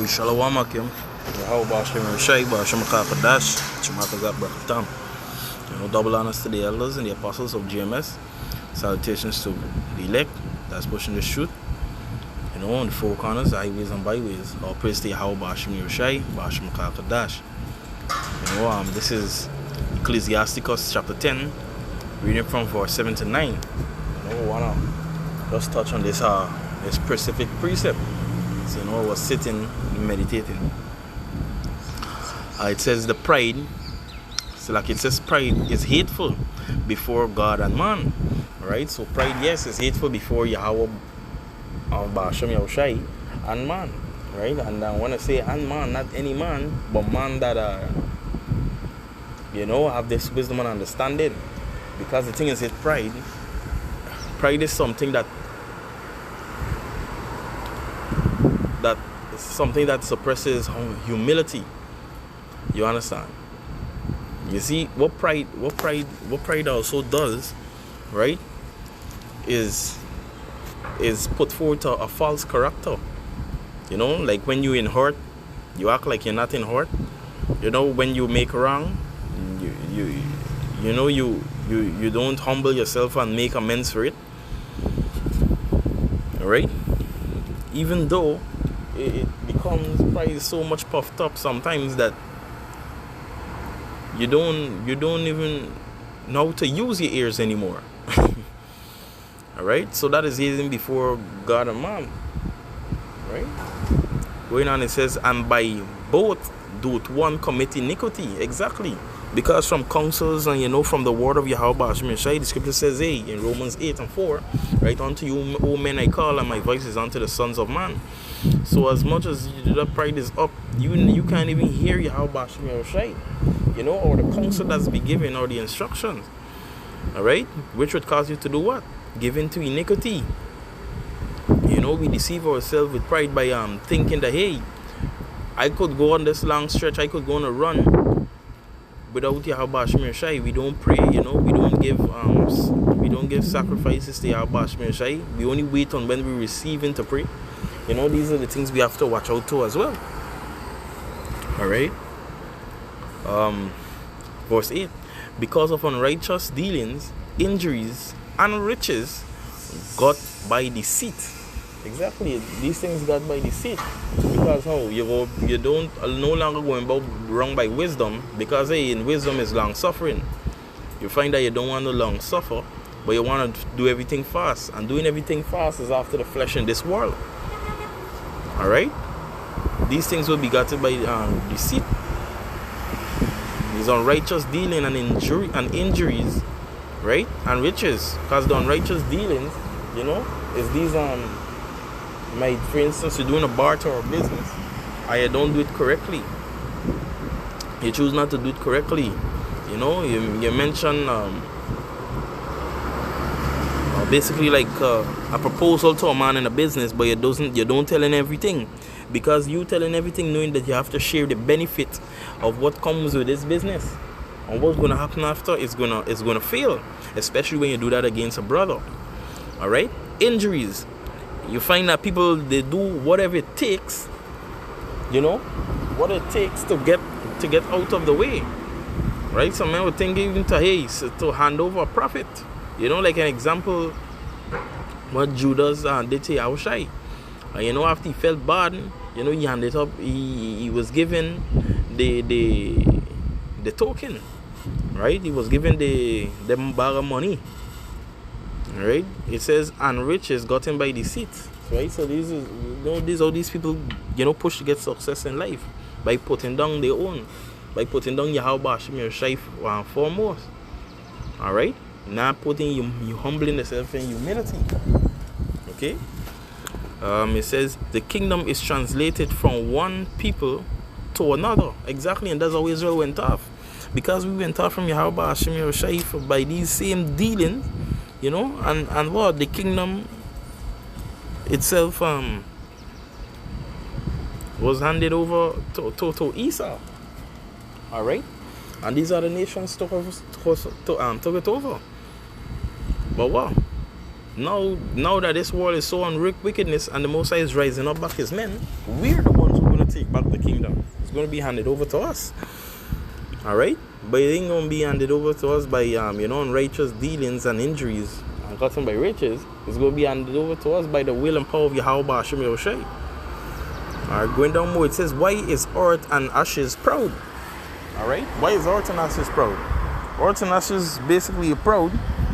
Shalom Akim. Yahweh Shem Rashai, Bashem Kadash, Shemakazak Brakatam. Double honors to the elders and the apostles of GMS. Salutations to the elect that's pushing the truth. On the four corners, highways and byways. All praise to Yahweh Bashem Rashai, Bashem Kadash. This is Ecclesiasticus chapter 10, reading from verse 7 to 9. Wanna just touch on this specific precept. So, I was sitting meditating. It says the pride. So like it says, pride is hateful before God and man. Right? So pride, yes, is hateful before Yahweh, Bashem Yahushai, and man. Right? And I want to say and man, not any man, but man that have this wisdom and understanding. Because the thing is, pride is something that is something that suppresses humility. You understand? You see what pride also does, right? Is put forth a false character. Like when you're in hurt, you act like you're not in hurt. When you make wrong, you don't humble yourself and make amends for it. Alright? Even though it becomes pride so much puffed up sometimes that you don't even know how to use your ears anymore. Alright? So that is even before God and man. Right? Going on, it says, and by both doth one commit iniquity. Exactly. Because from counsels and from the word of Yahweh Bashem Yeshai, the scripture says, in Romans 8:4, right, unto you, O men, I call, and my voice is unto the sons of man. So as much as that pride is up, you can't even hear Yahweh Bashem Yeshai, or the counsel that's be given, or the instructions, alright, which would cause you to do what? Give in to iniquity. We deceive ourselves with pride by thinking that, hey, I could go on this long stretch, I could go on a run without Yahweh Bashem Yeshai. We don't pray, we don't give sacrifices to Yahweh Bashem Yeshai. We only wait on when we receive to pray. These are the things we have to watch out to as well. Alright. Verse 8. Because of unrighteous dealings, injuries, and riches got by deceit. Exactly. These things got by deceit. Because you don't no longer going about wrong by wisdom, because in wisdom is long suffering. You find that you don't want to long suffer, but you want to do everything fast. And doing everything fast is after the flesh in this world. Alright? These things will be gotten by deceit. These unrighteous dealing and injuries, right? And riches. Because the unrighteous dealings, is these for instance, you're doing a barter or business and you don't do it correctly. You choose not to do it correctly. You mention basically like a proposal to a man in a business, but you don't tell him everything, because you telling everything knowing that you have to share the benefit of what comes with this business, and what's going to happen after is going to fail, especially when you do that against a brother. All right? Injuries. You find that people, they do whatever it takes, what it takes to get out of the way. Right? Some men would think even to hand over a prophet. Like an example, what Judas did to Yahushai. After he felt bad, he handed up, he was given the token. Right? He was given the bag of money. Right? It says, and riches gotten by deceit. Right? So these all these people, push to get success in life by putting down their own, by putting down Yahweh Bashem Yeshai foremost. Alright? Not putting you humbling yourself in humility. Okay? It says the kingdom is translated from one people to another. Exactly, and that's how Israel went off. Because we went off from Yahweh Bashem Yeshai by these same dealings. And what the kingdom itself was handed over to Esau. Alright? And these other nations took it over. But what? Now that this world is so on wickedness and the Most High is rising up back his men, we're the ones who going to take back the kingdom. It's going to be handed over to us. All right? But it ain't going to be handed over to us by, unrighteous dealings and injuries gotten by riches. It's going to be handed over to us by the will and power of Yahweh Hashem Yahushai. All right, going down more, it says, why is earth and ashes proud? All right? Why is earth and ashes proud? Earth and ashes basically proud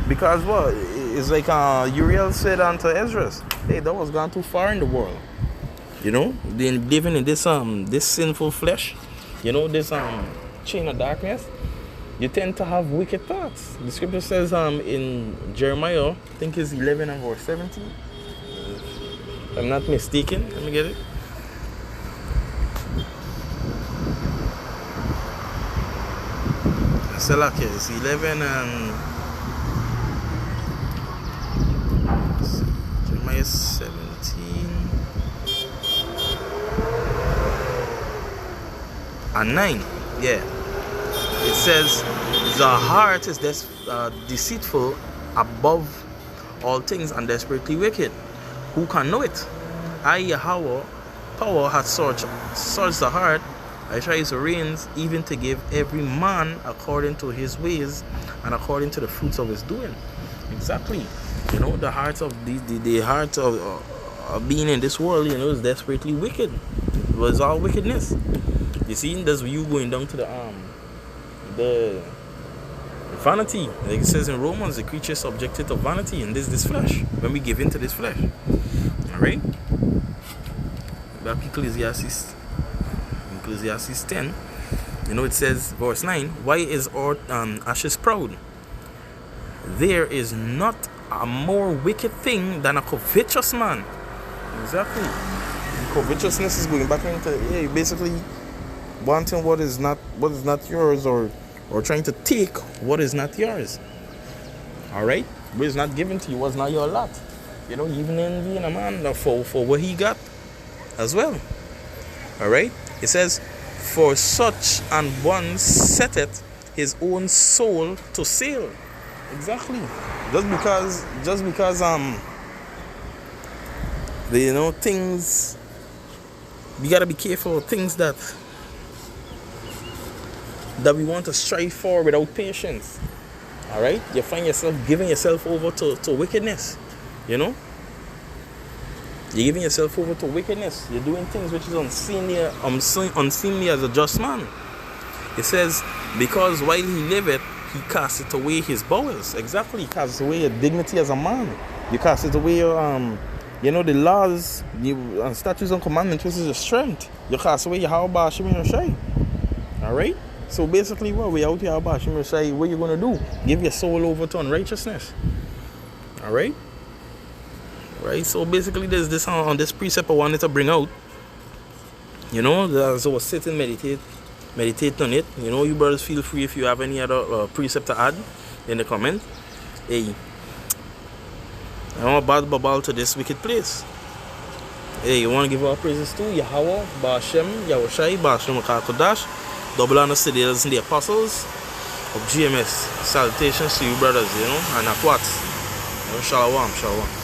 because what? It's like Uriel said unto Ezra, hey, that was gone too far in the world. You know, they living in this sinful flesh, this chain of darkness. You tend to have wicked thoughts. The scripture says in Jeremiah, I think it's 11 and verse 17. If I'm not mistaken. Let me get it. Salakia is 11 and Jeremiah 17 and 9. Yeah. It says, the heart is deceitful above all things and desperately wicked. Who can know it? I, Yahweh, power hath searched the heart. I try his reins, even to give every man according to his ways and according to the fruits of his doing. Exactly. The heart of the heart of being in this world, is desperately wicked. It was all wickedness. You see, that's you going down to the vanity. Like it says in Romans, the creature is subjected to vanity, and this flesh, when we give into this flesh. Alright? Back to Ecclesiastes 10. It says, verse 9, why is earth and ashes proud? There is not a more wicked thing than a covetous man. Exactly. Covetousness is going back into basically wanting what is not yours, or trying to take what is not yours. All right, what is not given to you was not your lot. Even envying a man for what he got as well. All right, it says, for such an one setteth his own soul to sale. Exactly. Just because things, you gotta be careful of things that we want to strive for without patience. All right, you find yourself giving yourself over to wickedness. You're giving yourself over to wickedness. You're doing things which is unseemly as a just man. It says, because while he liveth, he casteth away his bowels. Exactly, he casteth away your dignity as a man. You casteth away your the laws and statutes and commandments, which is your strength. You cast away your Yahweh Hashem Yahushai. All right. So basically, what we out here about Hashem Yahushai, what you gonna do? Give your soul over to unrighteousness. All right. Right. So basically, there's this on this precept I wanted to bring out. As I was sitting, meditate on it. You brothers feel free if you have any other precept to add in the comment. Hey, I want to bad babal to this wicked place. Hey, you want to give our praises to Yahweh, Ba'ashem, Yahushai, Ba'ashem Kodash, double honors to the elders and the apostles of GMS. Salutations to you brothers, and Akwat. Shalom.